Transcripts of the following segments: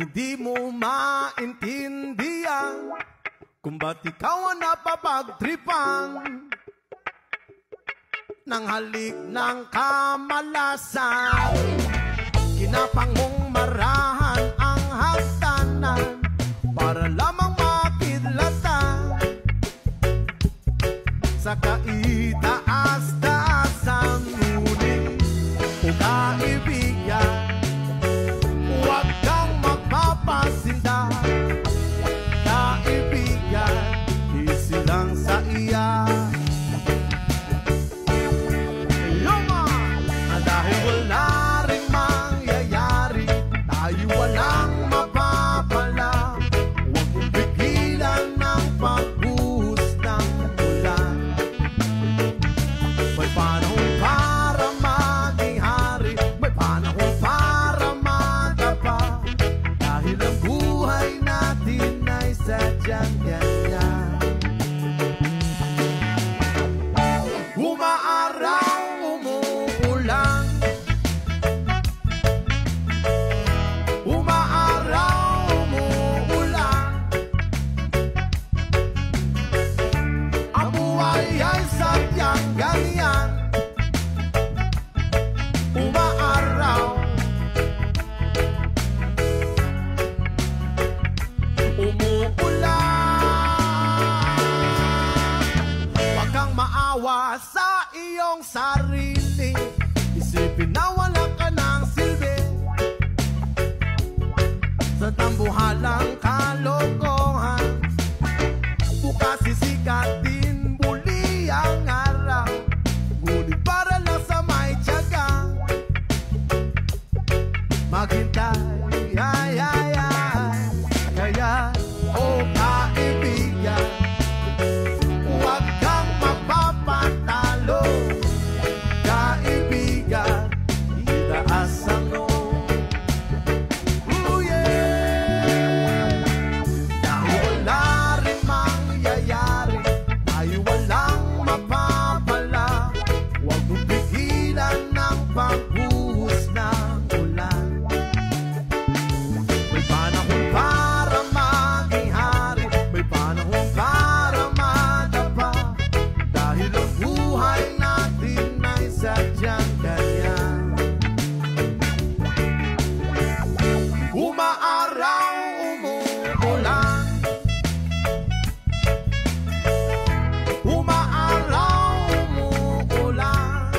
Hindi mo maintindihan kung ba't ikaw ang napapagtripan ng halik ng kamalasan. Kinapang mong marahan ang hagdanan para lamang makidlatan sa kaitaas-taasan. Ngunit o kaibigan, huwag kang magpapasinda. Kaibigan, easy lang sa iya. Dahil wala ring mangyayari, tayo walang mapapala. Huwag mong pigilan ng pagbuhos ng ulan. May panahon para maging hari, may panahon para magapa. Dahil ang buhay natin ay sadyang ganyan. Umaaraw, umuulan, umaaraw, umuulan. Ang buhay ay sadyang ganyan. Umaaraw, umuulan. Huwag kang maawa sa iyong sarili, isipin na wala ka ng silbi sa tambuhalang kalokohan. Bukas sisikat din muli ang araw, ngunit para lang sa may tiyaga maghintay, ay, ay, ay. Kaya, oh kaibigan, huwag kang magpapatalo. Kaibigan, itaas ang noo. Oh yeah! Dahil wala rin mangyayari, tayo walang mapapala. Huwag mong pigilan ng pagbuhos ng ulan. May panahon para maging hari, may panahon para madapa. Dahil ang buhay natin ay sadyang ganyan. Umaaraw, umuulan, umaaraw, umuulan.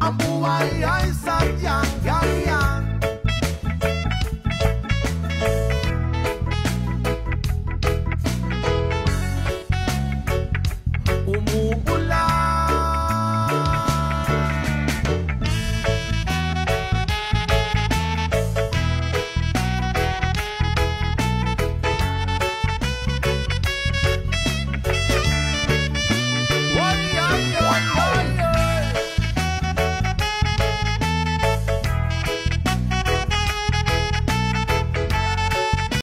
Ang buhay ay